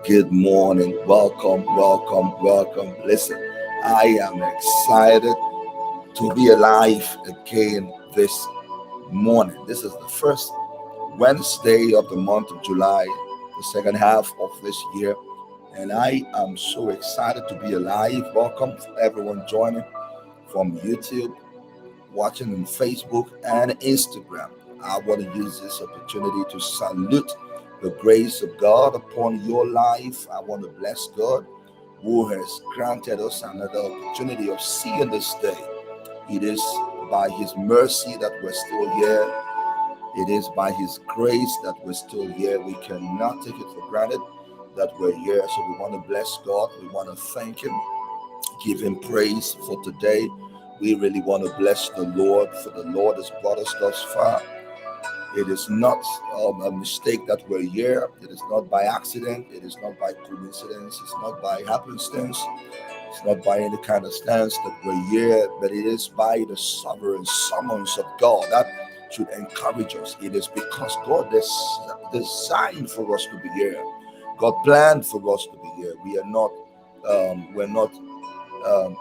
Good morning. Welcome. Listen, I am excited to be alive again this morning. This is the first Wednesday of the month of July, the second half of this year, and I am so excited to be alive. Welcome to everyone joining from YouTube, watching on Facebook and Instagram. I want to use this opportunity to salute the grace of God upon your life. I want to bless God who has granted us another opportunity of seeing this day. It is by His mercy that we're still here. It is by His grace that we're still here. We cannot take it for granted that we're here. So we want to bless God. We want to thank Him, give Him praise for today. We really want to bless the Lord, for the Lord has brought us thus far. It is not a mistake that we're here. It is not by accident. It is not by coincidence. It's not by happenstance. It's not by any kind of stance that we're here, but it is by the sovereign summons of God that should encourage us. It is because God has designed for us to be here. God planned for us to be here. We are not. We're not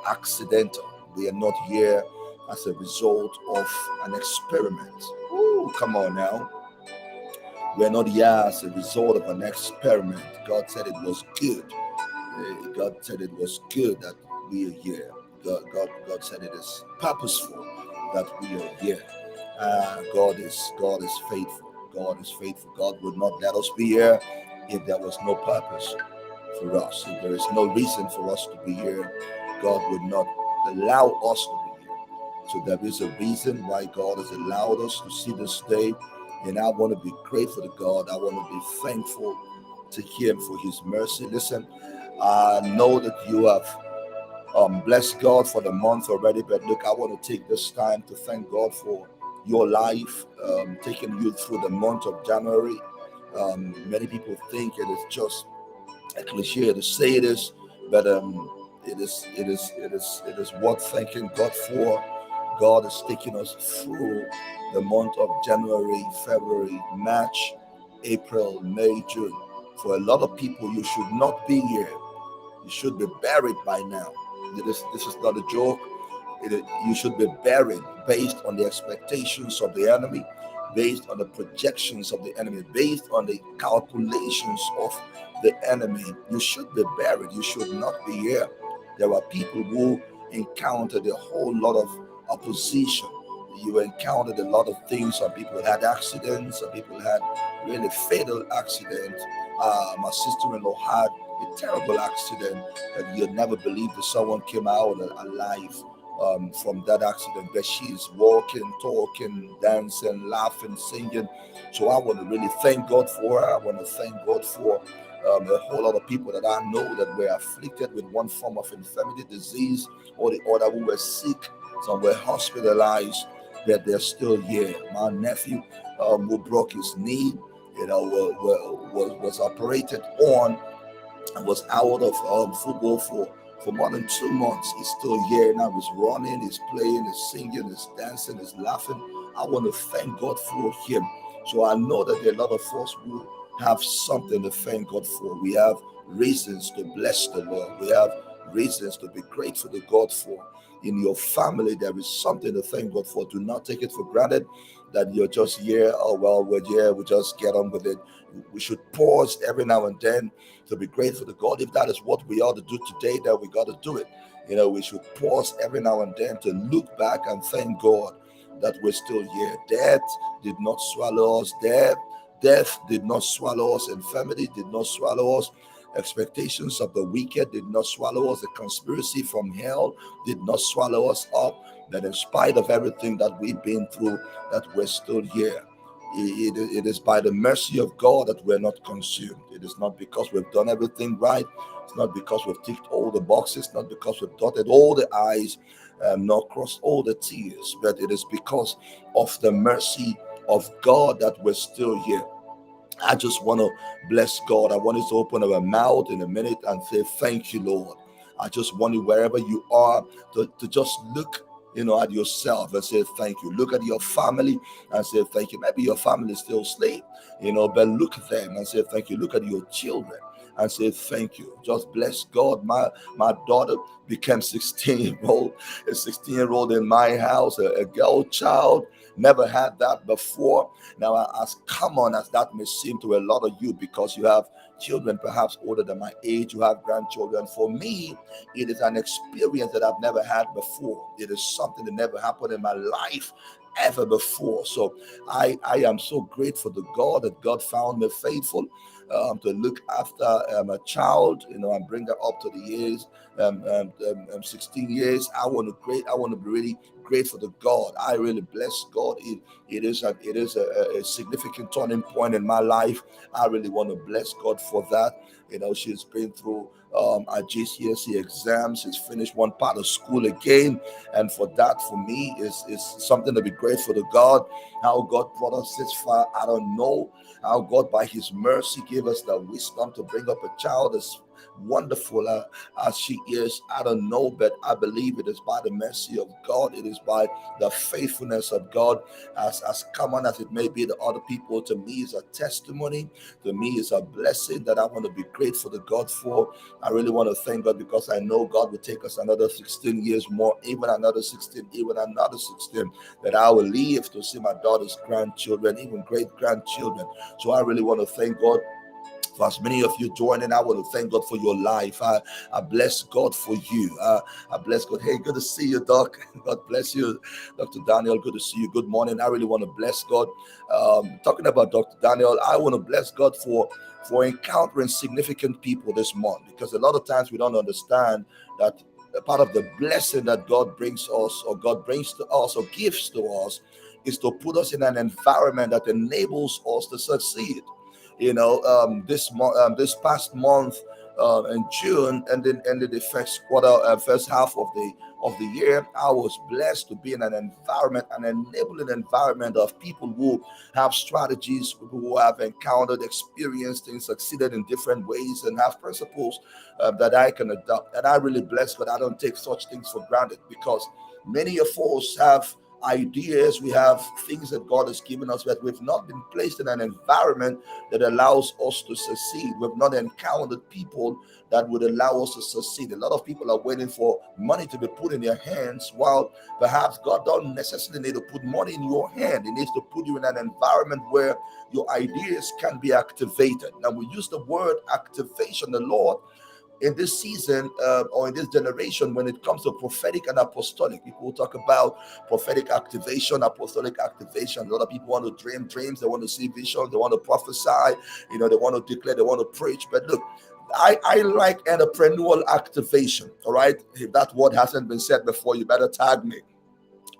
accidental. We are not here as a result of an experiment. Ooh, come on now. We're not here as a result of an experiment. God said it was good. God said it was good that we are here. God said it is purposeful that we are here. God is faithful. God is faithful. God would not let us be here if there was no purpose for us. If there is no reason for us to be here, God would not allow us to be here. So there is a reason why God has allowed us to see this day. And I want to be grateful to God. I want to be thankful to Him for His mercy. Listen, I know that you have blessed God for the month already, but look, I want to take this time to thank God for your life, taking you through the month of January. Many people think it is just a cliche to say this, but it is worth thanking God for. God is taking us through the month of January, February, March, April, May, June. For a lot of people, you should not be here. You should be buried by now. This is not a joke. You should be buried based on the expectations of the enemy, based on the projections of the enemy, based on the calculations of the enemy. You should be buried. You should not be here. There are people who encountered a whole lot of opposition. You encountered a lot of things. Some people had accidents. Some people had really fatal accidents. My sister-in-law had a terrible accident, and you'd never believe that someone came out alive from that accident. But she's walking, talking, dancing, laughing, singing. So I want to really thank God for her. I want to thank God for a whole lot of people that I know that were afflicted with one form of infirmity, disease, or the other, who were sick. Some were hospitalized, but they're still here. My nephew, who broke his knee, was operated on and was out of football for more than 2 months. He's still here now. He's running, he's playing, he's singing, he's dancing, he's laughing. I want to thank God for him. So I know that there are a lot of us who have something to thank God for. We have reasons to bless the Lord. We have reasons to be grateful to God for. In your family, there is something to thank God for. Do not take it for granted that you're just here. Oh, well, we're here. We just get on with it. We should pause every now and then to be grateful to God. If that is what we ought to do today, then we got to do it. We should pause every now and then to look back and thank God that we're still here. Death did not swallow us. Death did not swallow us. Infirmity did not swallow us. Expectations of the wicked did not swallow us. The conspiracy from hell did not swallow us up. That in spite of everything that we've been through, that we're still here. It is by the mercy of God that we're not consumed. It is not because we've done everything right. It's not because we've ticked all the boxes, not because we've dotted all the I's, nor crossed all the T's, but it is because of the mercy of God that we're still here. I just want to bless God. I want us to open our mouth in a minute and say, thank you, Lord. I just want you, wherever you are, to just look at yourself and say thank you. Look at your family and say thank you. Maybe your family is still asleep, but look at them and say thank you. Look at your children and say thank you. Just bless God. My daughter became 16-year-old, a 16-year-old in my house, a girl child. Never had that before. Now, as common as that may seem to a lot of you, because you have children perhaps older than my age, you have grandchildren. For me, it is an experience that I've never had before. It is something that never happened in my life ever before. So I am so grateful to God that God found me faithful to look after a child, and bring her up to the years, 16 years. I want to be really grateful to God. I really bless God. It is a significant turning point in my life. I really want to bless God for that. She's been through our GCSE exams. She's finished one part of school again, and for that, for me, is something to be grateful to God. How God brought us this far, I don't know. How God, by His mercy, gave us the wisdom to bring up a child as wonderful as she is. I don't know, but I believe it is by the mercy of God. It is by the faithfulness of God. As common as it may be to other people, to me is a testimony. To me is a blessing that I want to be grateful to God for. I really want to thank God, because I know God will take us another 16 years more, even another 16, that I will live to see my daughter's grandchildren, even great grandchildren. So I really want to thank God for as many of you joining. I want to thank God for your life. I bless God for you. I bless God. Hey, good to see you, Doc. God bless you, Dr. Daniel. Good to see you. Good morning. I really want to bless God. Talking about Dr. Daniel, I want to bless God for encountering significant people this month, because a lot of times we don't understand that a part of the blessing that God brings us, or God brings to us, or gives to us, is to put us in an environment that enables us to succeed. This past month in June, and then ended the first quarter, first half of the year, I was blessed to be in an environment, an enabling environment of people who have strategies, people who have encountered, experienced, and succeeded in different ways, and have principles that I can adopt. And I really bless God. I don't take such things for granted, because many of us have ideas, we have things that God has given us, but we've not been placed in an environment that allows us to succeed. We've not encountered people that would allow us to succeed. A lot of people are waiting for money to be put in their hands, while perhaps God don't necessarily need to put money in your hand. He needs to put you in an environment where your ideas can be activated. Now, we use the word activation. The Lord, in this season, or in this generation, when it comes to prophetic and apostolic, people talk about prophetic activation, apostolic activation. A lot of people want to dream dreams, they want to see visions, they want to prophesy, they want to declare, they want to preach. But look, I like entrepreneurial activation. All right, if that word hasn't been said before, you better tag me.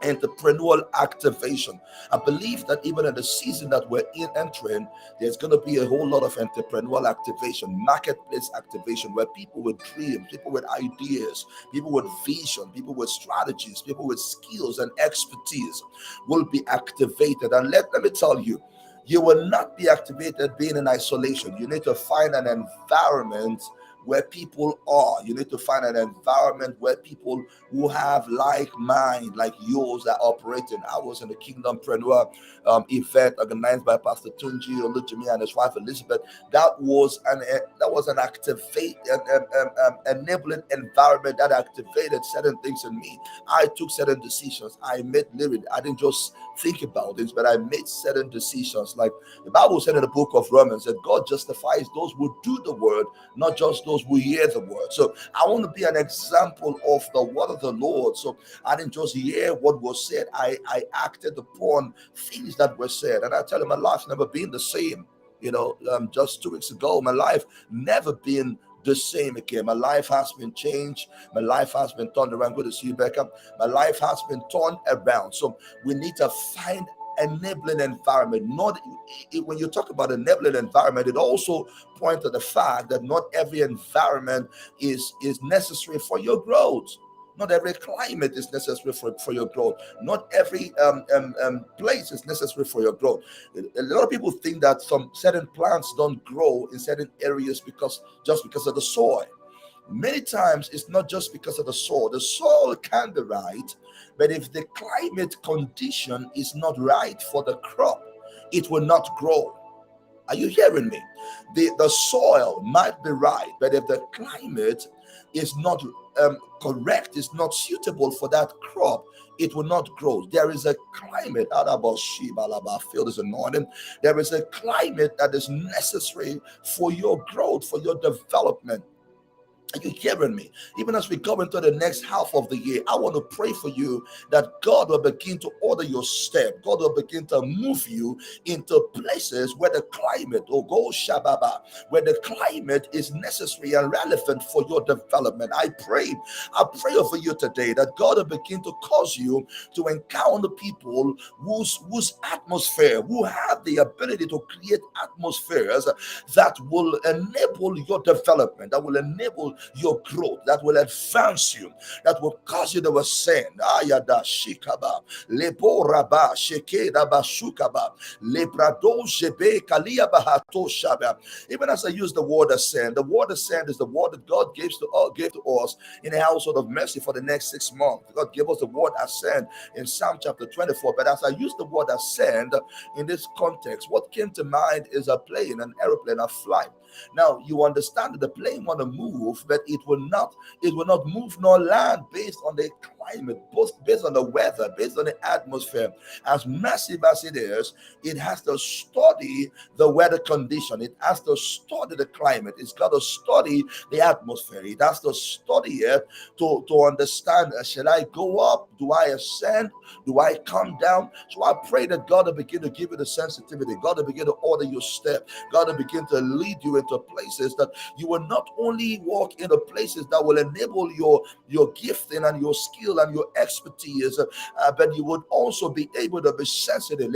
Entrepreneurial activation. I believe that even in the season that we're entering, there's going to be a whole lot of entrepreneurial activation, marketplace activation, where people with dreams, people with ideas, people with vision, people with strategies, people with skills and expertise will be activated. And let me tell you, you will not be activated being in isolation. You need to find an environment where people are. You need to find an environment where people who have like mind, like yours, are operating. I was in the Kingdompreneur event organized by Pastor Tunji Olujimi and his wife Elizabeth. That was an enabling environment that activated certain things in me. I took certain decisions. I made lyrics. I didn't just think about this, but I made certain decisions. Like the Bible said in the book of Romans, that God justifies those who do the word, not just those who hear the word. So I want to be an example of the word of the Lord. So I didn't just hear what was said, I acted upon things that were said. And I tell you, my life's never been the same. Just 2 weeks ago, my life never been the same again. My life has been changed. My life has been turned around. Good to see you, Becca. My life has been turned around. So we need to find enabling environment. Not when you talk about enabling environment, it also points to the fact that not every environment is necessary for your growth. Not every climate is necessary for your growth. Not every place is necessary for your growth. A lot of people think that some certain plants don't grow in certain areas because of the soil. Many times it's not just because of the soil. The soil can be right, but if the climate condition is not right for the crop, it will not grow. Are you hearing me? The soil might be right, but if the climate is not correct, is not suitable for that crop, it will not grow. There is a climate, I feel this anointing. There is a climate that is necessary for your growth, for your development. Are you hearing me? Even as we go into the next half of the year, I want to pray for you that God will begin to order your step. God will begin to move you into places where the climate, oh go Shababa, where the climate is necessary and relevant for your development. I pray over you today that God will begin to cause you to encounter people whose atmosphere, who have the ability to create atmospheres that will enable your development, that will enable your growth, that will advance you, that will cause you to ascend. Ayada shikaba, lepo raba, shekeda basukaba, lebrado jebe kalia bahato shaba. Even as I use the word ascend is the word that God gave to us in the household of mercy for the next 6 months. God gave us the word ascend in Psalm chapter 24. But as I use the word ascend in this context, what came to mind is a plane, an aeroplane, a flight. Now you understand that the plane want to move, but it will not move nor land based on the climate, both based on the weather, based on the atmosphere. As massive as it is, it has to study the weather condition. It has to study the climate. It's got to study the atmosphere. It has to study it to understand, shall I go up? Do I ascend? Do I come down? So I pray that God will begin to give you the sensitivity. God will begin to order your step. God will begin to lead you into places that you will not only walk into places that will enable your gifting and your skill and your expertise, but you would also be able to be sensitive.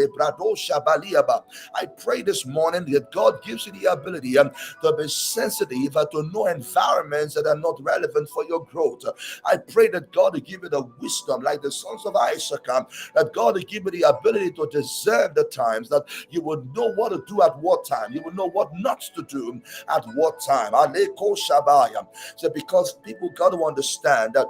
I pray this morning that God gives you the ability to be sensitive to know environments that are not relevant for your growth. I pray that God will give you the wisdom, like the sons of Isaac, that God will give you the ability to discern the times, that you would know what to do at what time, you would know what not to do at what time. Aleko Shabaya. So because people got to understand that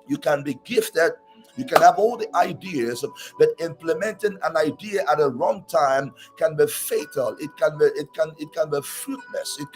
you can be gifted, you can have all the ideas, but implementing an idea at a wrong time can be fatal. It can be fruitless. It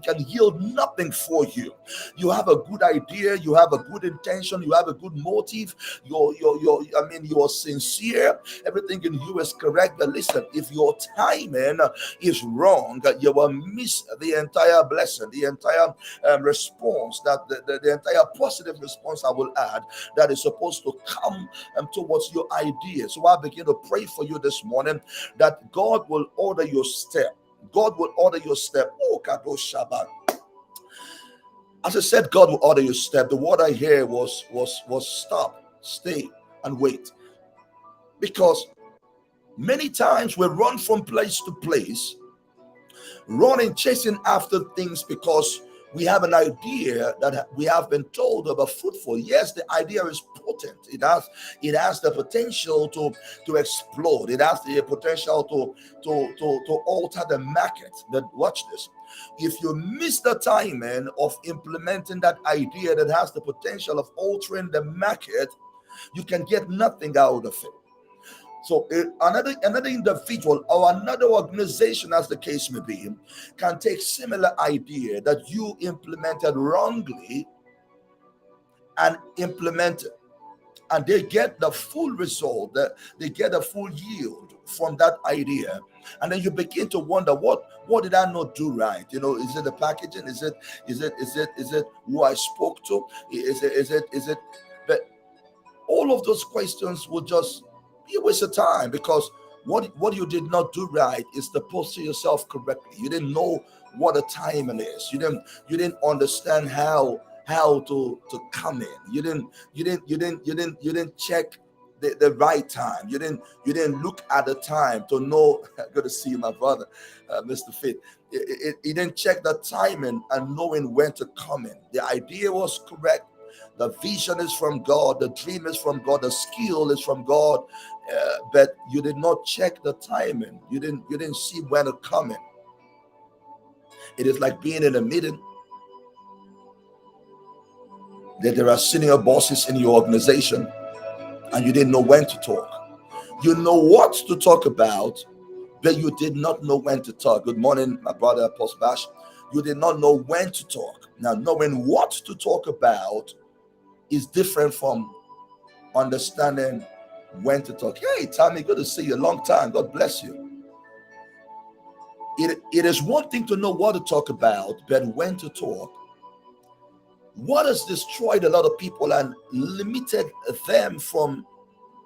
can yield nothing for you. You have a good idea, you have a good intention, you have a good motive. You're sincere. Everything in you is correct. But listen, if your timing is wrong, you will miss the entire blessing, the entire response, that the entire positive response I will add that is supposed to come towards your idea. So I begin to pray for you this morning that God will order your step. God will order your step. Oh, Kadosh Shabbat. As I said, God will order your step. The word I hear was stop, stay, and wait. Because many times we run from place to place, running, chasing after things because we have an idea that we have been told about fruitful. Yes, the idea is potent. It has the potential to explode. It has the potential to alter the market. But watch this. If you miss the timing of implementing that idea that has the potential of altering the market, you can get nothing out of it. So another individual or another organization, as the case may be, can take similar idea that you implemented wrongly and implement it, and they get the full result, that they get a full yield from that idea. And then you begin to wonder, what did I not do right? Is it the packaging? Is it who I spoke to? Is it? But all of those questions will just be a waste of time, because what you did not do right is to posture yourself correctly. You didn't know what a timing is. You didn't understand how to come in. You didn't check the right time. You didn't look at the time to know. Good to see you, my brother, Mr. Fit. You didn't check the timing and knowing when to come in. The idea was correct. The vision is from God. The dream is from God. The skill is from God. But you did not check the timing. You didn't see when to come in. It is like being in a meeting that there are senior bosses in your organization, and you didn't know when to talk. You know what to talk about, but you did not know when to talk. Good morning, my brother Apostle Bash. You did not know when to talk. Now, knowing what to talk about is different from understanding when to talk. Hey, Tommy, good to see you. Long time. God bless you. It is one thing to know what to talk about, but when to talk. What has destroyed a lot of people and limited them from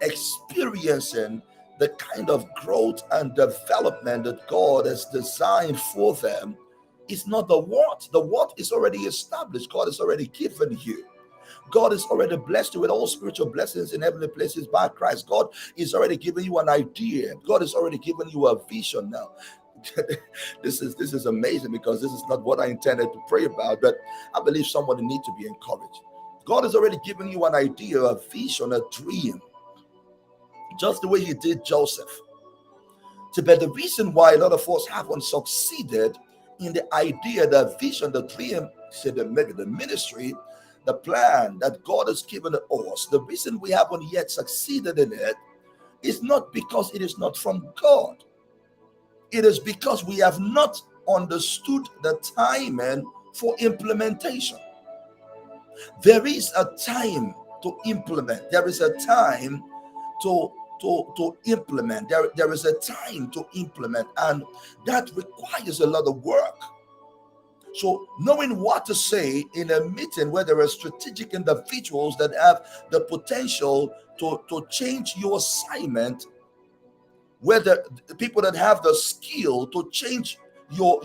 experiencing the kind of growth and development that God has designed for them is not the what. The what is already established. God has already given you. God has already blessed you with all spiritual blessings in heavenly places by Christ. God is already giving you an idea. God has already given you a vision now. This is amazing, because this is not what I intended to pray about, but I believe somebody needs to be encouraged. God has already given you an idea, a vision, a dream, just the way He did Joseph. But the reason why a lot of us haven't succeeded in the idea, the vision, the dream, maybe the ministry, the plan that God has given us, the reason we haven't yet succeeded in it is not because it is not from God. It is because we have not understood the timing for implementation. There is a time to implement. There is a time to implement. There is a time to implement, and that requires a lot of work. So knowing what to say in a meeting where there are strategic individuals that have the potential to change your assignment, whether the people that have the skill to change your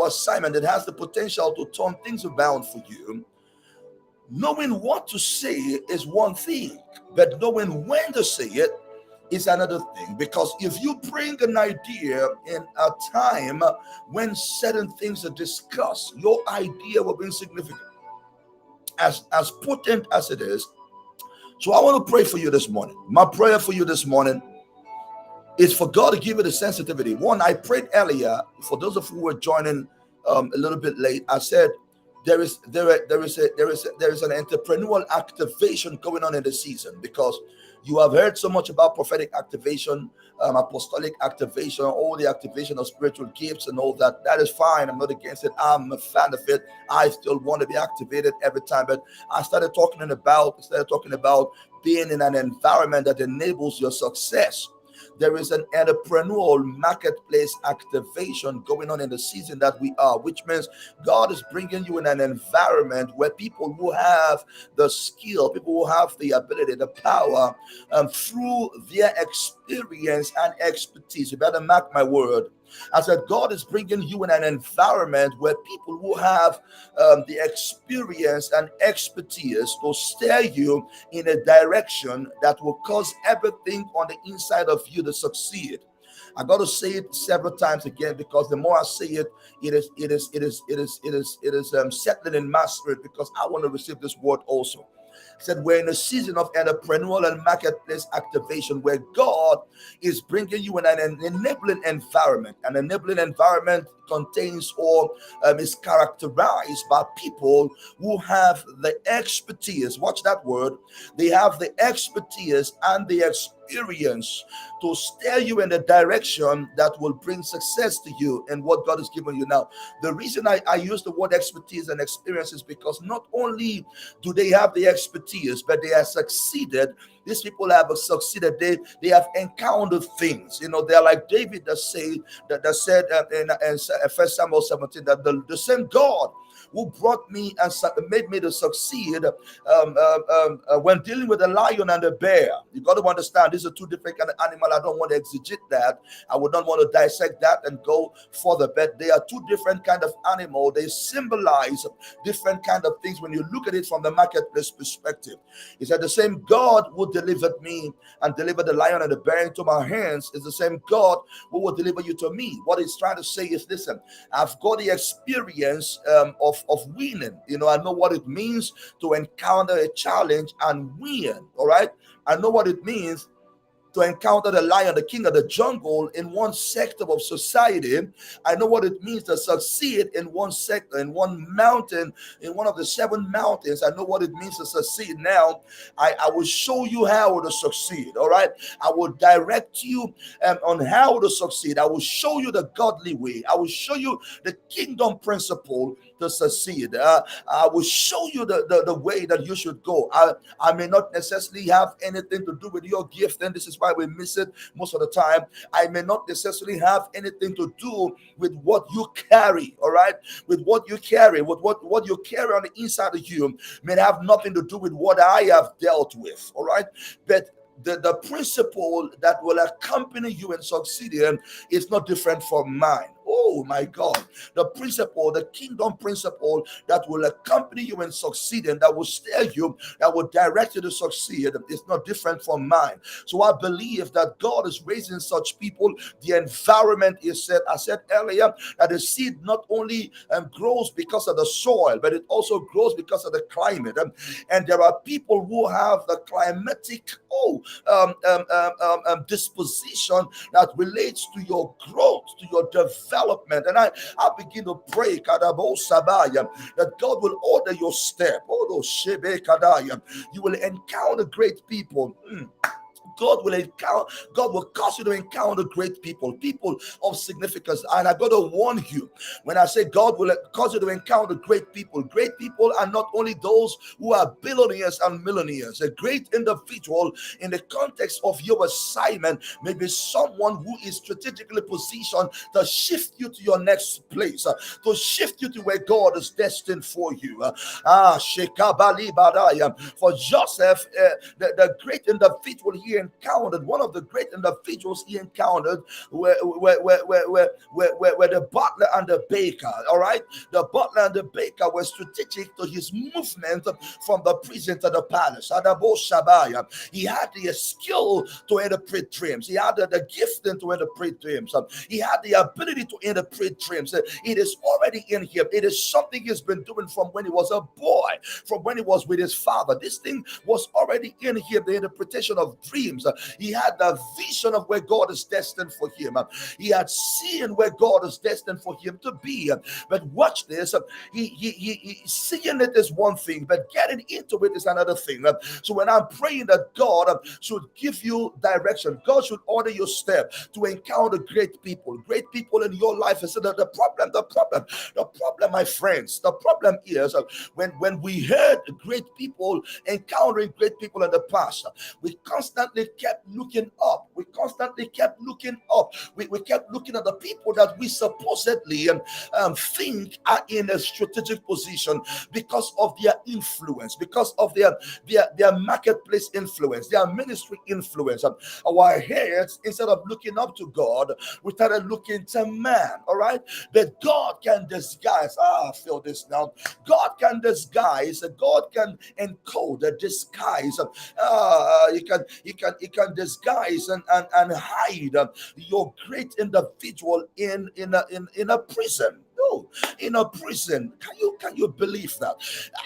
assignment, that has the potential to turn things around for you. Knowing what to say is one thing, but knowing when to say it is another thing. Because if you bring an idea in a time when certain things are discussed, your idea will be insignificant, as potent as it is. So I want to pray for you this morning. My prayer for you this morning is for God to give you the sensitivity. One, I prayed earlier, for those of you who were joining a little bit late, I said there is an entrepreneurial activation going on in the season, because you have heard so much about prophetic activation, apostolic activation, all the activation of spiritual gifts and all that. That is fine. I'm not against it. I'm a fan of it. I still want to be activated every time. But I started talking about being in an environment that enables your success. There is an entrepreneurial marketplace activation going on in the season that we are, which means God is bringing you in an environment where people who have the skill, people who have the ability, the power, through their experience and expertise. You better mark my word. I said, God is bringing you in an environment where people who have the experience and expertise to steer you in a direction that will cause everything on the inside of you to succeed. I got to say it several times again, because the more I say it, it is settling in my spirit, because I want to receive this word also. Said we're in a season of entrepreneurial and marketplace activation, where God is bringing you in an enabling environment. An enabling environment contains or is characterized by people who have the expertise. Watch that word. They have the expertise and the experience to steer you in the direction that will bring success to you and what God has given you. Now, the reason I use the word expertise and experience is because not only do they have the expertise, but they have succeeded. These people have succeeded. They have encountered things. You know, they're like David that said in 1 Samuel 17 that the same God who brought me and made me to succeed when dealing with the lion and the bear. You got to understand, these are two different kind of animals. I don't want to exegete that. I would not want to dissect that and go further, but they are two different kind of animal. They symbolize different kind of things when you look at it from the marketplace perspective. He said the same God who delivered me and delivered the lion and the bear into my hands is the same God who will deliver you to me. What he's trying to say is, listen, I've got the experience of winning. You know, I know what it means to encounter a challenge and win. All right, I know what it means to encounter the lion, the king of the jungle in one sector of society. I know what it means to succeed in one sector, in one mountain, in one of the 7 mountains. I know what it means to succeed. Now, I will show you how to succeed, all right? I will direct you on how to succeed. I will show you the godly way. I will show you the kingdom principle to succeed. I will show you the way that you should go. I may not necessarily have anything to do with your gift, and this is why we miss it most of the time. I may not necessarily have anything to do with what you carry, all right? With what you carry, with what you carry on the inside of you may have nothing to do with what I have dealt with, all right? But the principle that will accompany you in succeeding is not different from mine. Oh my God, the principle, the kingdom principle that will accompany you in succeeding, that will steer you, that will direct you to succeed, is not different from mine. So I believe that God is raising such people. The environment is set. I said earlier that the seed not only grows because of the soil, but it also grows because of the climate. And there are people who have the climatic disposition that relates to your growth, to your development. And I begin to pray, Kadabo Sabaya, that God will order your step. You will encounter great people. God will cause you to encounter great people, people of significance. And I got to warn you, when I say God will cause you to encounter great people are not only those who are billionaires and millionaires. A great individual in the context of your assignment may be someone who is strategically positioned to shift you to your next place, to shift you to where God is destined for you. Shekabali Badaya. For Joseph, the great individual here encountered, one of the great individuals he encountered were the butler and the baker. All right, the butler and the baker were strategic to his movement from the prison to the palace. He had the skill to interpret dreams. He had the gifting to interpret dreams. He had the ability to interpret dreams. It is already in him. It is something he's been doing from when he was a boy, from when he was with his father. This thing was already in him, the interpretation of dreams. He had the vision of where God is destined for him. He had seen where God is destined for him to be. But watch this. He seeing it is one thing, but getting into it is another thing. So when I'm praying that God should give you direction, God should order your step to encounter great people in your life. Is the problem, my friends. The problem is when we heard great people encountering great people in the past, we constantly kept looking up. We kept looking at the people that we supposedly think are in a strategic position because of their influence, because of their marketplace influence, their ministry influence. Our heads, instead of looking up to God, we started looking to man. All right, but God can disguise. I feel this now. God can disguise. God can encode, disguise. He can disguise and hide your great individual in a prison. No, in a prison. Can you believe that?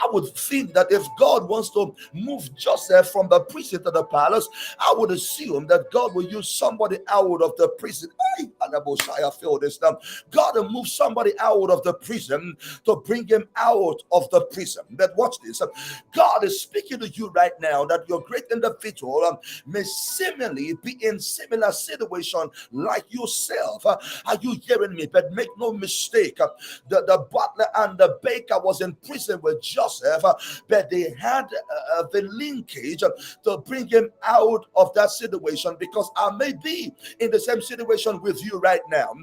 I would think that if God wants to move Joseph from the prison to the palace, I would assume that God will use somebody out of the prison. Hey, I feel this now. God will move somebody out of the prison to bring him out of the prison. But watch this. God is speaking to you right now that your great individual may seemingly be in similar situation like yourself. Are you hearing me? But make no mistake. The butler and the baker was in prison with Joseph, but they had the linkage to bring him out of that situation, because I may be in the same situation with you right now,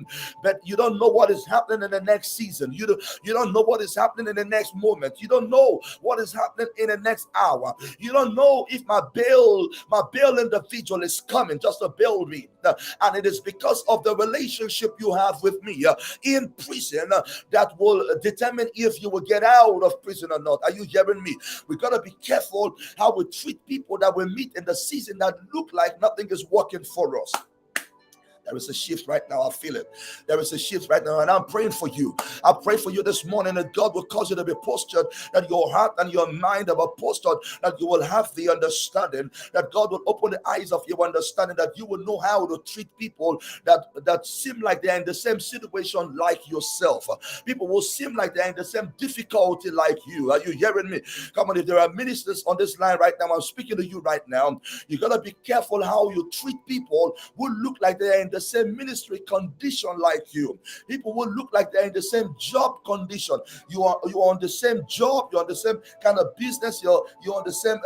but you don't know what is happening in the next season. You don't know what is happening in the next moment. You don't know what is happening in the next hour. You don't know if my bail individual is coming just to bail me, and it is because of the relationship you have with me in prison that will determine if you will get out of prison or not. Are you hearing me? We got to be careful how we treat people that we meet in the season that look like nothing is working for us. There is a shift right now. I feel it. There is a shift right now, and I'm praying for you. I pray for you this morning that God will cause you to be postured, that your heart and your mind are postured, that you will have the understanding, that God will open the eyes of your understanding, that you will know how to treat people that seem like they're in the same situation like yourself. People will seem like they're in the same difficulty like you. Are you hearing me? Come on, if there are ministers on this line right now, I'm speaking to you right now. You gotta be careful how you treat people who look like they're in the same ministry condition like you. People will look like they're in the same job condition. You are on the same job, you're on the same kind of business, you're on the same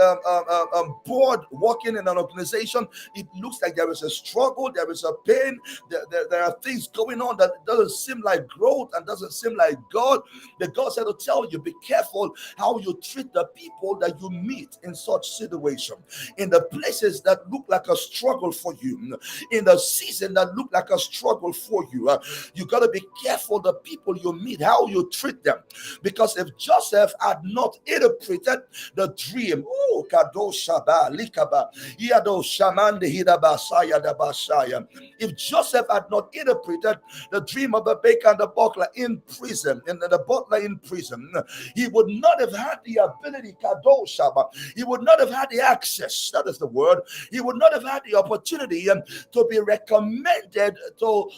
board, working in an organization. It looks like there is a struggle, there is a pain, there are things going on that doesn't seem like growth and doesn't seem like God. The God said to tell you, be careful how you treat the people that you meet in such situation, in the places that look like a struggle for you, in the season that look like a struggle for you. You got to be careful the people you meet, how you treat them, because if Joseph had not interpreted the dream, oh, kadoshaba likaba yado shamande hidabasaya dabasaya, if Joseph had not interpreted the dream of the baker and the butler in prison, and the butler in prison, he would not have had the ability, kadoshaba, he would not have had the access, that is the word, he would not have had the opportunity to be recommended to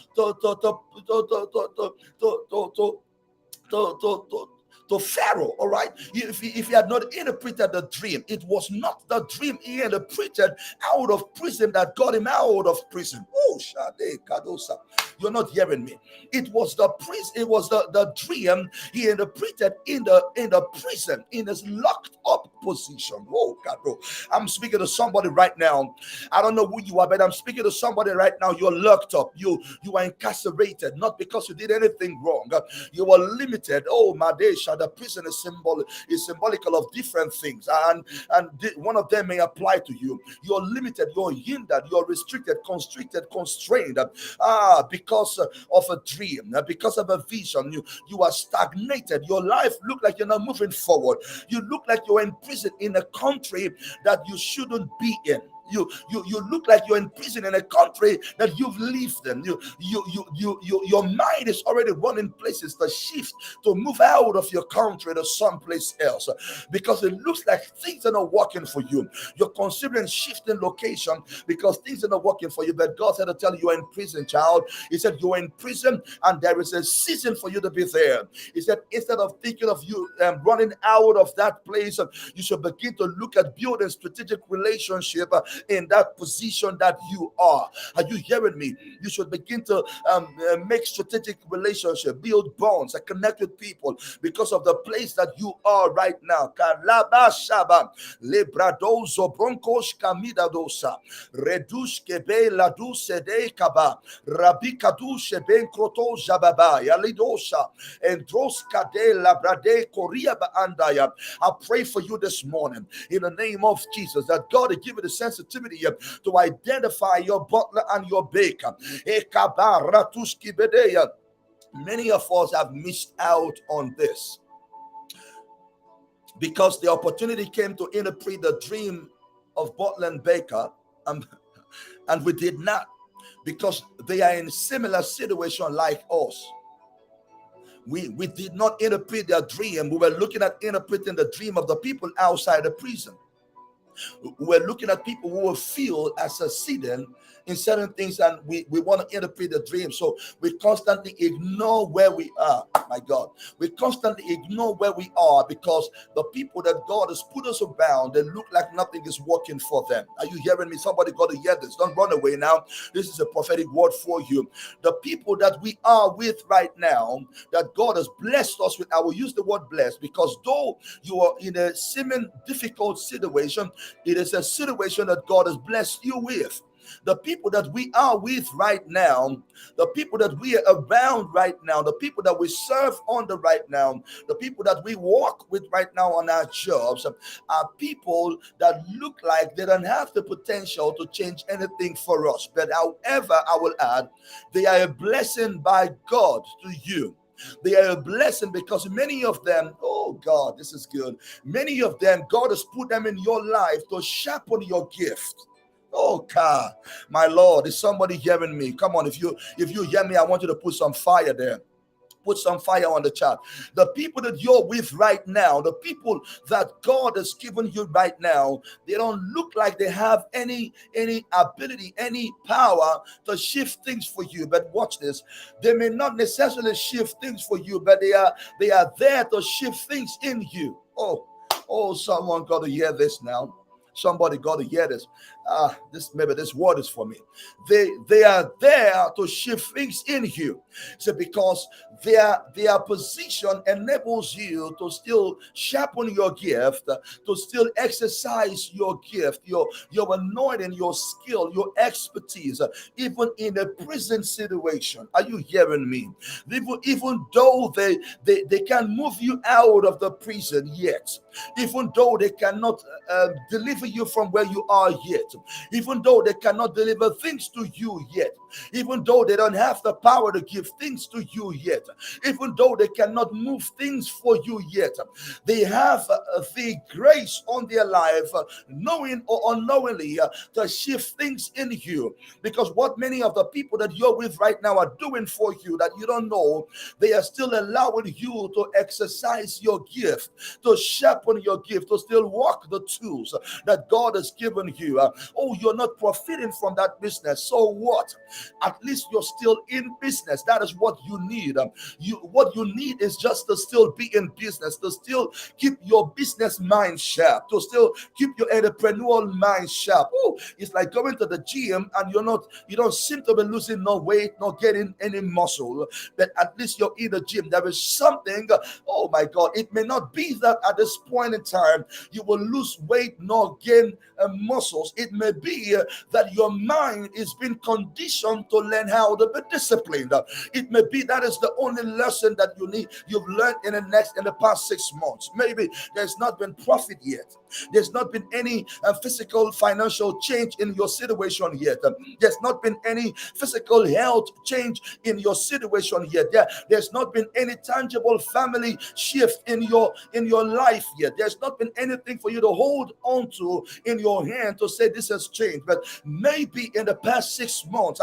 Pharaoh. All right, if he had not interpreted the dream, it was not the dream he interpreted out of prison that got him out of prison. Oh, Shade Kadosa, you're not hearing me. It was the priest, it was the dream he interpreted in the prison, in his locked up position. Oh, Kado, I'm speaking to somebody right now. I don't know who you are, but I'm speaking to somebody right now. You're locked up, you are incarcerated, not because you did anything wrong. You were limited. Oh, Madesha, the prison is symbolical of different things, and one of them may apply to you. You're limited, you're hindered, you're restricted, constricted, constrained, because of a dream, because of a vision. You are stagnated. Your life look like you're not moving forward. You look like you're in prison in a country that you shouldn't be in. You look like you're in prison in a country that you've lived in. Your mind is already running places to shift, to move out of your country to someplace else, because it looks like things are not working for you. You're considering shifting location because things are not working for you. But God said to tell you, you're in prison, child. He said you're in prison and there is a season for you to be there. He said instead of thinking of you running out of that place, you should begin to look at building strategic relationship in that position that you are. Are you hearing me? You should begin to make strategic relationship, build bonds, and connect with people because of the place that you are right now. Kalabashaba lebradozo bronkos kamidadosa redush kebe laduse de kaba rabikadushe ben kroto jababa yalidosa endroska de labrade koria andaya. I pray for you this morning in the name of Jesus that God will give you the sensitivity to identify your butler and your baker. Many of us have missed out on this because the opportunity came to interpret the dream of butler and baker, and we did not, because they are in similar situation like us. We did not interpret their dream. We were looking at interpreting the dream of the people outside the prison. We're looking at people who will feel as a citizen in certain things, and we want to interpret the dream. So we constantly ignore where we are. My God, we constantly ignore where we are because the people that God has put us around, they look like nothing is working for them. Are you hearing me? Somebody got to hear this. Don't run away now. This is a prophetic word for you. The people that we are with right now, that God has blessed us with, I will use the word blessed because though you are in a seeming difficult situation, it is a situation that God has blessed you with. The people that we are with right now, the people that we are around right now, the people that we serve under right now, the people that we walk with right now on our jobs are people that look like they don't have the potential to change anything for us. But however, I will add, they are a blessing by God to you. They are a blessing because many of them, oh God, this is good. Many of them, God has put them in your life to sharpen your gift. Oh God, my Lord, is somebody hearing me? Come on, if you hear me, I want you to put some fire there. Put some fire on the chat. The people that you're with right now, the people that God has given you right now, they don't look like they have any ability, any power to shift things for you. But watch this. They may not necessarily shift things for you, but they are there to shift things in you. Oh, someone got to hear this now. Somebody got to hear this. Maybe this word is for me. They are there to shift things in you. So because their position enables you to still sharpen your gift, to still exercise your gift, your anointing, your skill, your expertise, even in a prison situation. Are you hearing me? Even though they can move you out of the prison yet, even though they cannot deliver you from where you are yet, even though they cannot deliver things to you yet, even though they don't have the power to give things to you yet, even though they cannot move things for you yet, they have the grace on their life, knowing or unknowingly, to shift things in you. Because what many of the people that you're with right now are doing for you that you don't know, they are still allowing you to exercise your gift, to sharpen your gift, to still walk the tools that God has given you. You're not profiting from that business. So what? At least you're still in business. That is what you need. What you need is just to still be in business, to still keep your business mind sharp, to still keep your entrepreneurial mind sharp. It's like going to the gym and you don't seem to be losing no weight, nor getting any muscle, but at least you're in the gym. There is something, oh my God, it may not be that at this point in time you will lose weight nor gain muscles. It may be that your mind is being conditioned to learn how to be disciplined. It may be that is the only lesson that you've learned in the past 6 months. Maybe there's not been profit yet. There's not been any physical financial change in your situation yet. There's not been any physical health change in your situation yet. There's not been any tangible family shift in your life yet. There's not been anything for you to hold on to in your hand to say this has changed. But maybe in the past 6 months,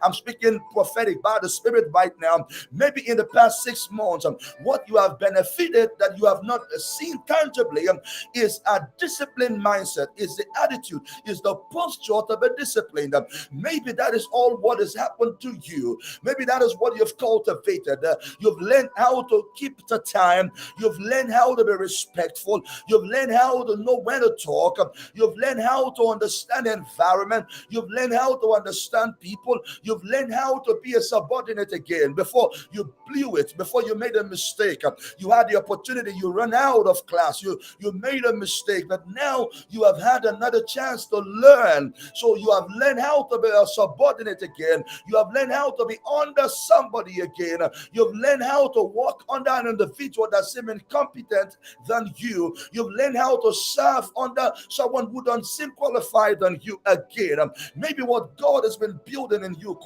I'm speaking prophetic by the Spirit right now. Maybe in the past 6 months, what you have benefited that you have not seen tangibly is a disciplined mindset, is the attitude, is the posture to be disciplined. Maybe that is all what has happened to you. Maybe that is what you've cultivated. You've learned how to keep the time. You've learned how to be respectful. You've learned how to know when to talk. You've learned how to understand the environment. You've learned how to understand people. You've learned how to be a subordinate again. Before you blew it, before you made a mistake, you had the opportunity, you ran out of class, you made a mistake, but now you have had another chance to learn. So you have learned how to be a subordinate again. You have learned how to be under somebody again. You've learned how to walk under an individual that seems incompetent than you. You've learned how to serve under someone who don't seem qualified than you again. Maybe what God has been building in you,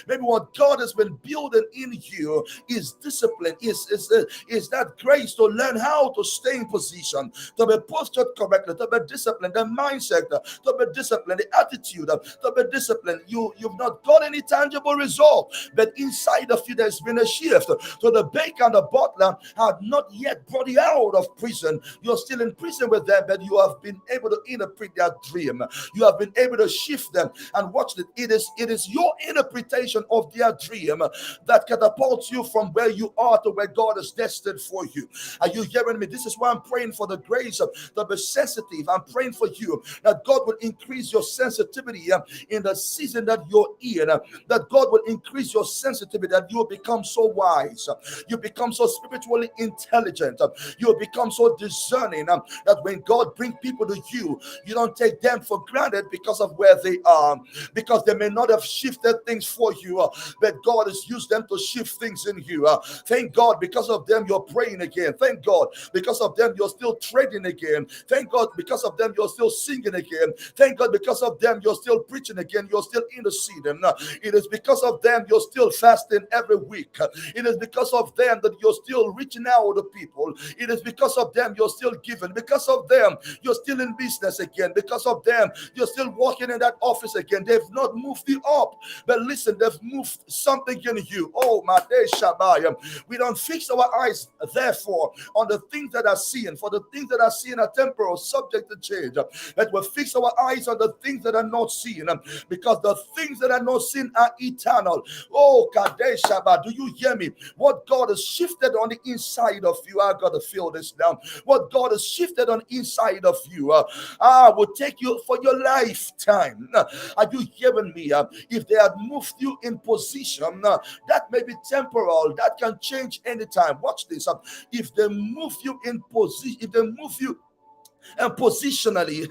maybe what God has been building in you is discipline, is that grace to learn how to stay in position, to be postured correctly, to be disciplined, the mindset, to be disciplined, the attitude, to be disciplined. You've not got any tangible result, but inside of you there's been a shift. So the baker and the butler had not yet brought you out of prison. You're still in prison with them, but you have been able to interpret their dream. You have been able to shift them. And watch it. It is your interpretation of their dream that catapults you from where you are to where God is destined for you. Are you hearing me? This is why I'm praying for the grace to be sensitive. I'm praying for you that God will increase your sensitivity in the season that you're in, that God will increase your sensitivity, that you will become so wise, you become so spiritually intelligent, you will become so discerning, that when God brings people to you, you don't take them for granted because of where they are, because they may not have shifted things for you, but God has used them to shift things in you. Thank God because of them you're praying again. Thank God because of them you're still trading again. Thank God because of them you're still singing again. Thank God because of them you're still preaching again. You're still interceding. It is because of them you're still fasting every week. It is because of them that you're still reaching out to people. It is because of them you're still giving. Because Because of them, you're still in business again. Because of them, you're still working in that office again. They've not moved you up, but listen, they've moved something in you. Oh, my day Shabbat. We don't fix our eyes, therefore, on the things that are seen, for the things that are seen are temporal, subject to change. That we fix our eyes on the things that are not seen, because the things that are not seen are eternal. Oh, Kadesh Shabbat, do you hear me? What God has shifted on the inside of you, I got to feel this now. What God has shifted on inside of you, will take you for your lifetime. Are you hearing me? If they had moved you in position, that may be temporal, that can change anytime. Watch this. If they move you in position, if they move you and positionally,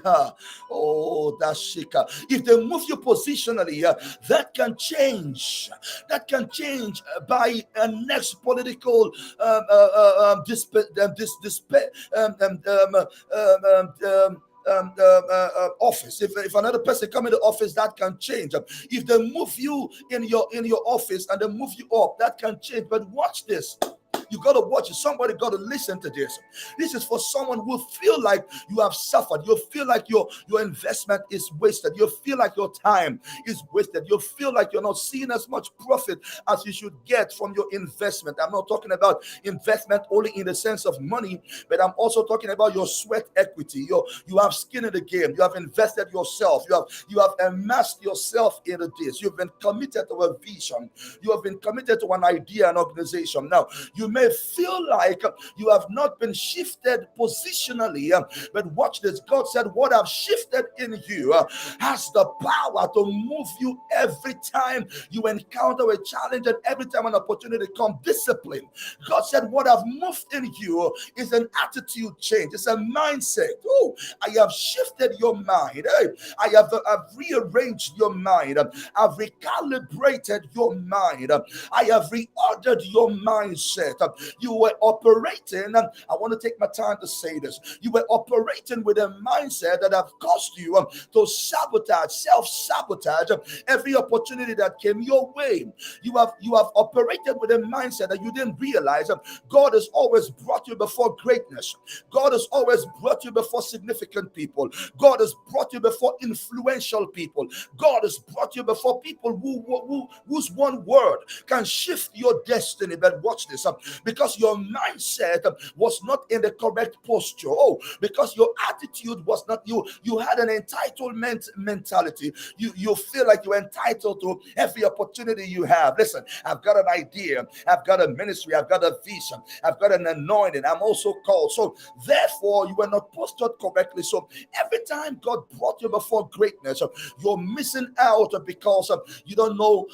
oh, that's shika. If they move you positionally, that can change. That can change by a next political office. If another person come in the office, that can change. If they move you in your office and they move you up, that can change. But watch this. You got to watch it. Somebody got to listen to this. This is for someone who feel like you have suffered. You feel like your investment is wasted. You feel like your time is wasted. You feel like you're not seeing as much profit as you should get from your investment. I'm not talking about investment only in the sense of money, but I'm also talking about your sweat equity. You have skin in the game. You have invested yourself. You have amassed yourself into this. You've been committed to a vision. You have been committed to an idea, an organization. Now, you may feel like you have not been shifted positionally, but watch this. God said, what I've shifted in you has the power to move you every time you encounter a challenge and every time an opportunity comes. Discipline. God said, what I've moved in you is an attitude change. It's a mindset. Oh, I have shifted your mind. I've rearranged your mind. I've recalibrated your mind. I have reordered your mindset. You were operating, I want to take my time to say this. You were operating with a mindset that have caused you to sabotage, self-sabotage every opportunity that came your way. You have operated with a mindset that you didn't realize God has always brought you before greatness. God has always brought you before significant people. God has brought you before influential people. God has brought you before people whose one word can shift your destiny. But watch this, because your mindset was not in the correct posture. Oh, because your attitude was not, you had an entitlement mentality. You feel like you're entitled to every opportunity you have. Listen, I've got an idea, I've got a ministry, I've got a vision, I've got an anointing, I'm also called. So therefore you were not postured correctly. So every time God brought you before greatness, you're missing out because you don't know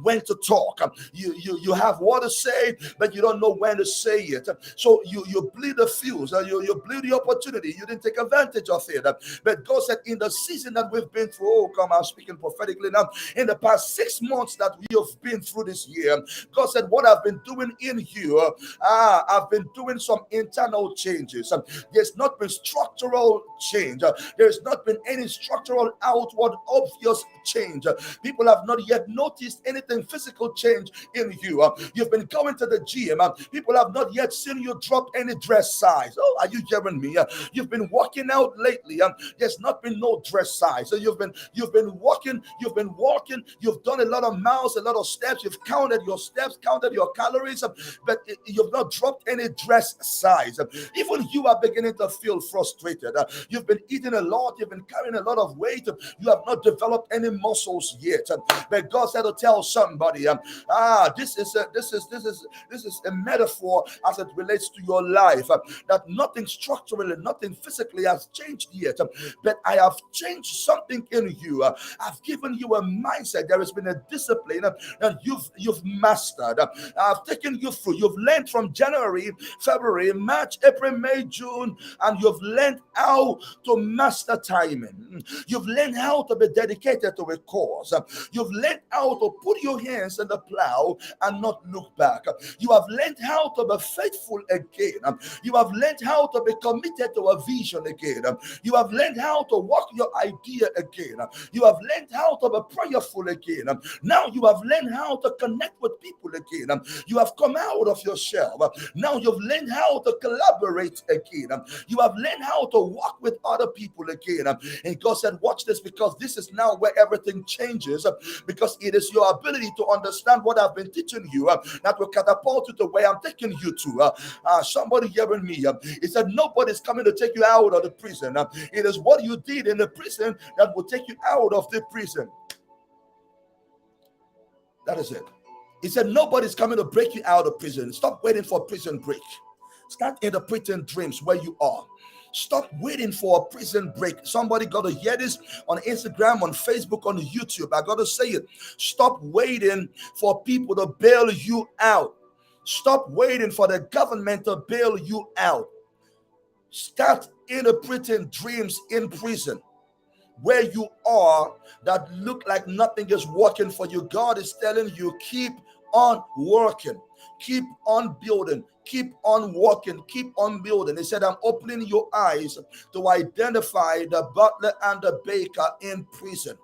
when to talk. You have what to say, but you don't know when to say it. So you bleed the fuse, you bleed the opportunity. You didn't take advantage of it. But God said, in the season that we've been through, oh, come on, speaking prophetically now, in the past 6 months that we have been through this year, God said, what I've been doing in you, I've been doing some internal changes. There's not been structural change. There's not been any structural outward obvious change. People have not yet noticed anything physical change in you. You've been going to the gym. People have not yet seen you drop any dress size. Oh, are you hearing me? You've been working out lately. There's not been no dress size. So you've been walking. You've done a lot of miles, a lot of steps. You've counted your steps, counted your calories, but you've not dropped any dress size. Even you are beginning to feel frustrated. You've been eating a lot. You've been carrying a lot of weight. You have not developed any muscles yet. But God said to tell somebody, this is a metaphor as it relates to your life, that nothing structurally, nothing physically has changed yet, but I have changed something in you. I've given you a mindset. There has been a discipline that you've mastered. I've taken you through. You've learned from January, February, March, April, May, June, and you've learned how to master timing. You've learned how to be dedicated to a cause. You've learned how to put your hands in the plow and not look back. You have learned how to be faithful again. You have learned how to be committed to a vision again. You have learned how to walk your idea again. You have learned how to be prayerful again. Now you have learned how to connect with people again. You have come out of yourself. Now you've learned how to collaborate again. You have learned how to walk with other people again. And God said, watch this, because this is now where everything changes, because it is your ability to understand what I've been teaching you that will catapult you to where I'm taking you to. Somebody hearing me, he said, nobody's coming to take you out of the prison. It is what you did in the prison that will take you out of the prison. That is it. He said, nobody's coming to break you out of prison. Stop waiting for prison break. Start interpreting dreams where you are. Stop waiting for a prison break. Somebody got to hear this on Instagram, on Facebook, on YouTube. I got to say it. Stop waiting for people to bail you out. Stop waiting for the government to bail you out. Start interpreting dreams in prison where you are that look like nothing is working for you. God is telling you, keep on working, keep on building, keep on walking, keep on building. He said, I'm opening your eyes to identify the butler and the baker in prison.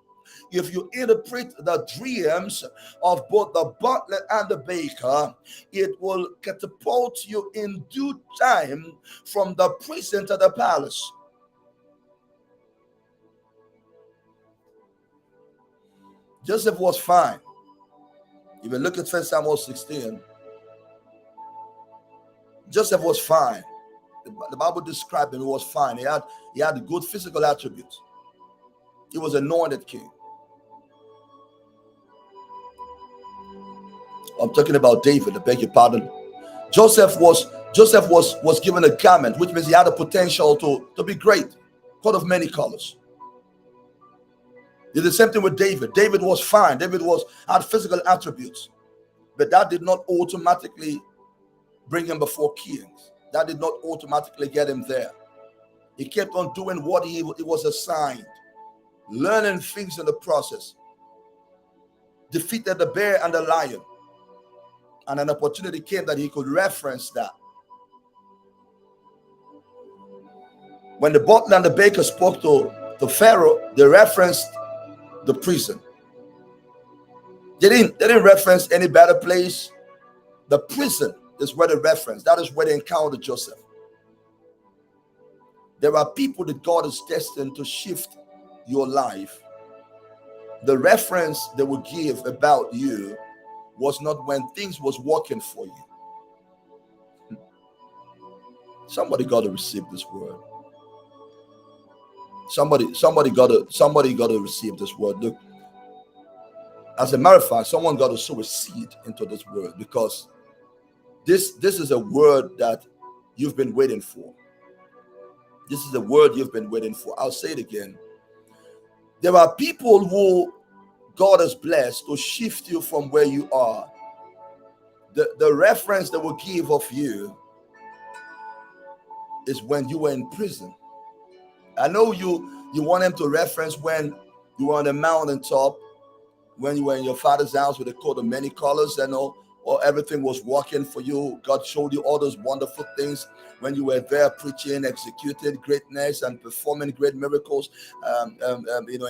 If you interpret the dreams of both the butler and the baker, it will catapult you in due time from the prison to the palace. Joseph was fine. If you look at 1 Samuel 16, Joseph was fine. The Bible described him, he was fine. He had good physical attributes. He was anointed king. I'm talking about David, I beg your pardon. Joseph was given a garment, which means he had the potential to be great, coat of many colors. It's the same thing with David. David was fine. David had physical attributes, but that did not automatically bring him before kings. That did not automatically get him there. He kept on doing what he was assigned, learning things in the process. Defeated the bear and the lion, and an opportunity came that he could reference that. When the butler and the baker spoke to Pharaoh, they referenced the prison. They didn't reference any better place. The prison is where they reference. That is where they encountered Joseph. There are people that God is destined to shift your life. The reference they will give about you was not when things was working for you. Somebody got to receive this word. Somebody got to receive this word. Look, as a matter of fact, someone got to sow a seed into this word, because this is a word that you've been waiting for. This is a word you've been waiting for. I'll say it again. There are people who God has blessed to shift you from where you are. The reference they will give of you is when you were in prison. I know you want them to reference when you were on the mountaintop, when you were in your father's house with a coat of many colors, and all everything was working for you. God showed you all those wonderful things when you were there preaching, executing greatness and performing great miracles,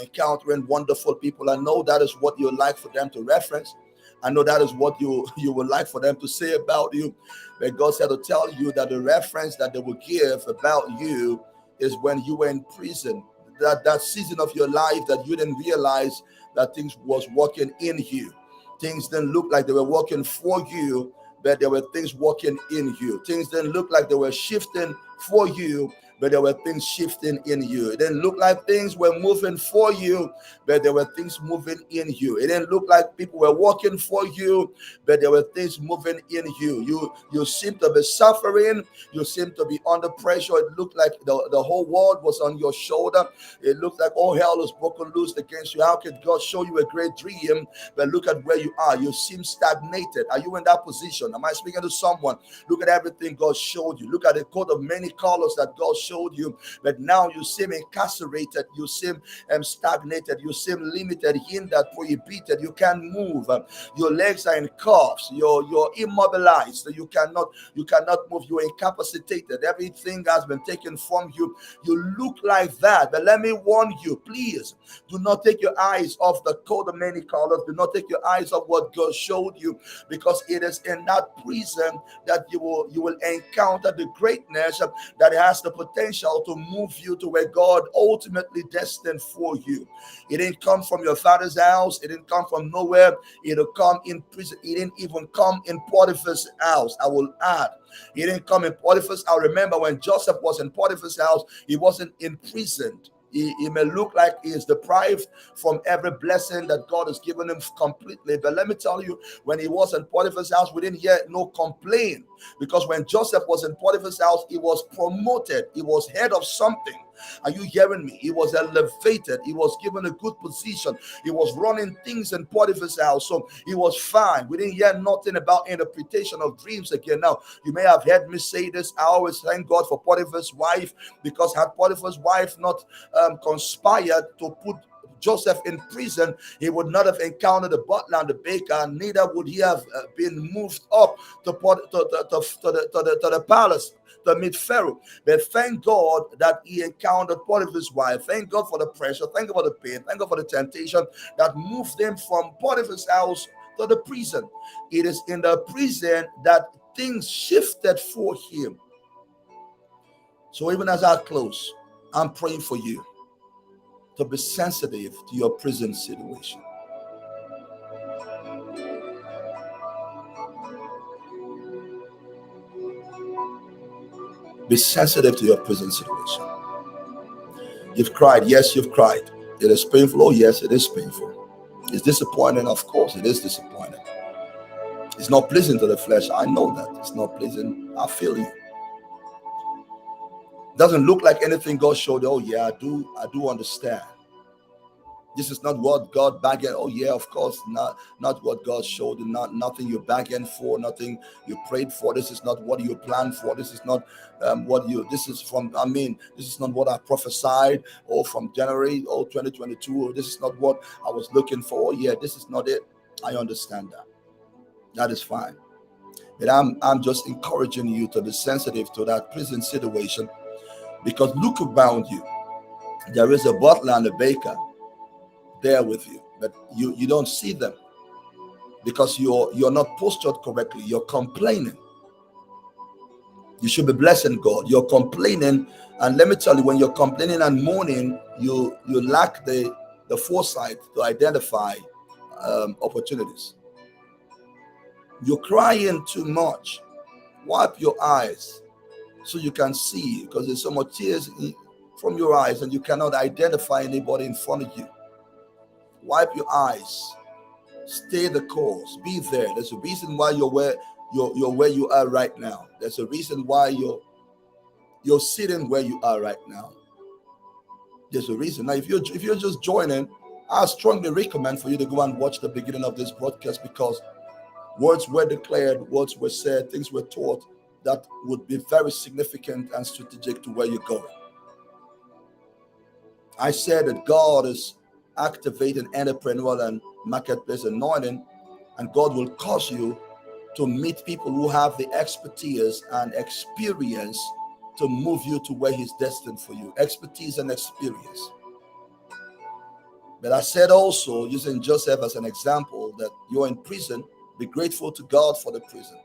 encountering wonderful people. I know that is what you like for them to reference. I know that is what you would like for them to say about you. But God said to tell you that the reference that they will give about you is when you were in prison, that season of your life that you didn't realize that things was working in you. Things didn't look like they were working for you, but there were things working in you. Things didn't look like they were shifting for you, but there were things shifting in you. It didn't look like things were moving for you, but there were things moving in you. It didn't look like people were working for you, but there were things moving in you. You seem to be suffering. You seem to be under pressure. It looked like the whole world was on your shoulder. It looked like all hell was broken loose against you. How could God show you a great dream, but look at where you are? You seem stagnated. Are you in that position? Am I speaking to someone? Look at everything God showed you. Look at the coat of many colors that God showed showed you, but now you seem incarcerated, you seem stagnated, you seem limited, hindered, prohibited, you can't move, your legs are in cuffs, you're immobilized, so you cannot move, you're incapacitated, everything has been taken from you. You look like that, but let me warn you, please do not take your eyes off the coat of many colors. Do not take your eyes off what God showed you, because it is in that prison that you will encounter the greatness that has the potential to move you to where God ultimately destined for you. It didn't come from your father's house. It didn't come from nowhere. It'll come in prison. It didn't even come in Potiphar's house, I will add. He didn't come in Potiphar's. I remember when Joseph was in Potiphar's house, he wasn't imprisoned. He may look like he is deprived from every blessing that God has given him completely. But let me tell you, when he was in Potiphar's house, we didn't hear no complaint. Because when Joseph was in Potiphar's house, he was promoted. He was head of something. Are you hearing me? He was elevated. He was given a good position. He was running things in Potiphar's house. So he was fine. We didn't hear nothing about interpretation of dreams again. Now, you may have heard me say this. I always thank God for Potiphar's wife, because had Potiphar's wife not conspired to put Joseph in prison, he would not have encountered the butler and the baker, neither would he have been moved up to the palace to meet Pharaoh. But thank God that he encountered Potiphar's wife. Thank God for the pressure. Thank God for the pain. Thank God for the temptation that moved him from Potiphar's house to the prison. It is in the prison that things shifted for him. So even as I close, I'm praying for you to be sensitive to your prison situation. Be sensitive to your prison situation. You've cried. Yes, you've cried. It is painful. Oh, yes, it is painful. It's disappointing. Of course, it is disappointing. It's not pleasing to the flesh. I know that. It's not pleasing. I feel you. Doesn't look like anything God showed. Oh, yeah, I do understand. This is not what God bargained. Oh yeah, of course, not what God showed, and nothing you bargained for, nothing you prayed for. This is not what you planned for. This is not this is not what I prophesied, or from January 2022, or this is not what I was looking for. Oh yeah, this is not it. I understand that. That is fine. But I'm just encouraging you to be sensitive to that prison situation, because look around you. There is a butler and a baker there with you, but you don't see them, because you're not postured correctly. You're complaining. You should be blessing God. You're complaining, and let me tell you, when you're complaining and mourning, you lack the foresight to identify opportunities. You're crying too much. Wipe your eyes so you can see, because there's so much tears from your eyes and you cannot identify anybody in front of you. Wipe your eyes. Stay the course. Be there. There's a reason why you're where you are right now. There's a reason why you're sitting where you are right now. There's a reason. Now, if you're just joining, I strongly recommend for you to go and watch the beginning of this broadcast, because words were declared, words were said, things were taught that would be very significant and strategic to where you're going. I said that God is activating entrepreneurial and marketplace anointing, and God will cause you to meet people who have the expertise and experience to move you to where He's destined for you. Expertise and experience. But I said also, using Joseph as an example, that you're in prison. Be grateful to God for the prison.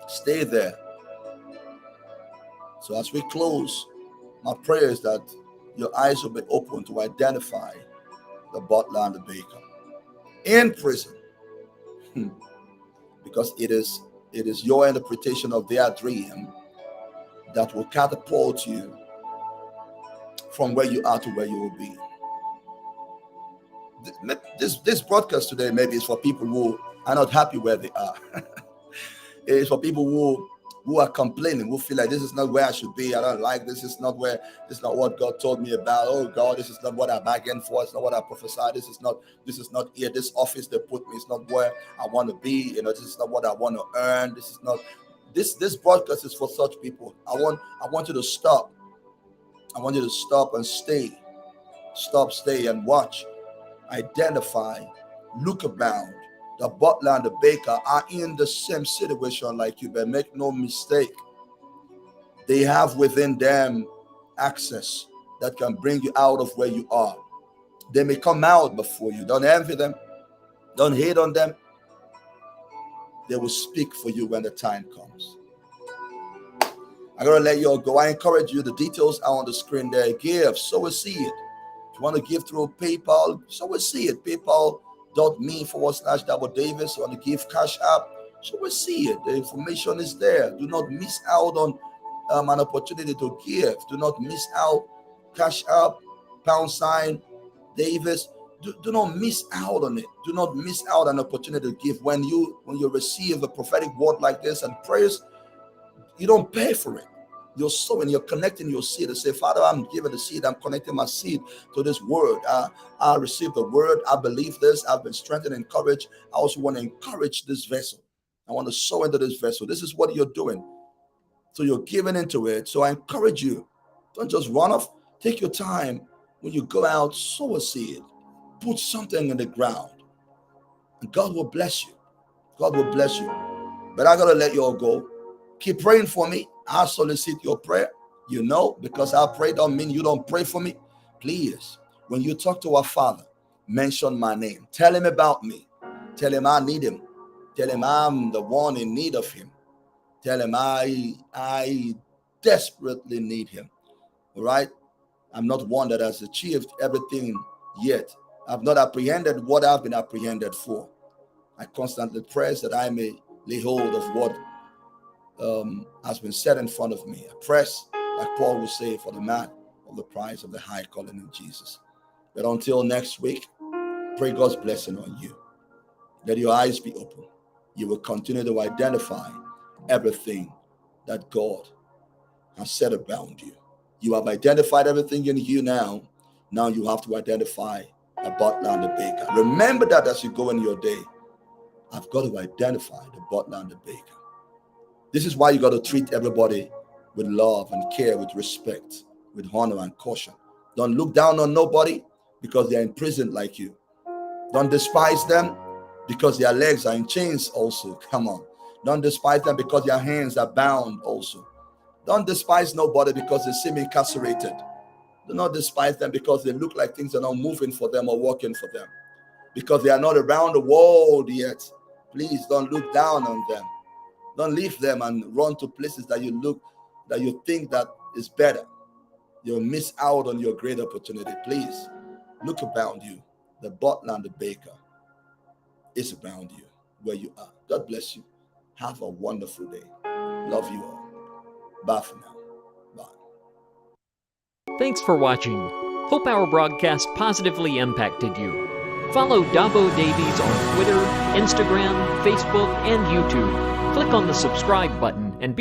Stay there. So as we close, my prayer is that your eyes will be open to identify the butler and the baker in prison, because it is your interpretation of their dream that will catapult you from where you are to where you will be. This broadcast today maybe is for people who are not happy where they are. It is for people who are complaining, who feel like this is not where I should be. I don't like this. This is not what God told me about. Oh God, this is not what I bargained for. It's not what I prophesied. This is not here. This office they put me, it's not where I want to be. This is not what I want to earn. This is not this broadcast is for such people. I want you to stop I want you to stop and stay. Stop, stay, and watch. Identify. Look around. The butler and the baker are in the same situation like you, but make no mistake. They have within them access that can bring you out of where you are. They may come out before you. Don't envy them. Don't hate on them. They will speak for you when the time comes. I'm going to let you all go. I encourage you. The details are on the screen there. Give. Sow a seed. If you want to give through PayPal, sow a seed. PayPal.me/Dhdavies. You want to give CASHAPP, sow a seed. The information is there. Do not miss out on an opportunity to give. Do not miss out. CASHAPP, #Davis. Do not miss out on it. Do not miss out on an opportunity to give. When you receive a prophetic word like this and prayers, you don't pay for it. You're sowing, you're connecting your seed and say, Father, I'm giving the seed. I'm connecting my seed to this word. I received the word. I believe this. I've been strengthened and encouraged. I also want to encourage this vessel. I want to sow into this vessel. This is what you're doing. So you're giving into it. So I encourage you. Don't just run off. Take your time. When you go out, sow a seed. Put something in the ground. And God will bless you. God will bless you. But I got to let you all go. Keep praying for me. I solicit your prayer. You know, because I pray don't mean you don't pray for me. Please, when you talk to our Father, mention my name. Tell him about me. Tell him I need him. Tell him I'm the one in need of him. Tell him I desperately need him. All right? I'm not one that has achieved everything yet. I've not apprehended what I've been apprehended for. I constantly press that I may lay hold of what has been set in front of me. I press, like Paul would say, for the man of the prize of the high calling in Jesus. But until next week, pray God's blessing on you. Let your eyes be open. You will continue to identify everything that God has said around you. You have identified everything in you now. Now you have to identify a butler and the baker. Remember that as you go in your day. I've got to identify the butler and the baker. This is why you got to treat everybody with love and care, with respect, with honor and caution. Don't look down on nobody because they're in prison like you. Don't despise them because their legs are in chains also. Come on. Don't despise them because their hands are bound also. Don't despise nobody because they seem incarcerated. Do not despise them because they look like things are not moving for them or working for them. Because they are not around the world yet. Please don't look down on them. Don't leave them and run to places that you think that is better. You'll miss out on your great opportunity. Please look around you. The butler and the baker is around you where you are. God bless you. Have a wonderful day. Love you all. Bye for now. Bye. Thanks for watching. Hope our broadcast positively impacted you. Follow Dhdavies on Twitter, Instagram, Facebook, and YouTube. Click on the subscribe button and be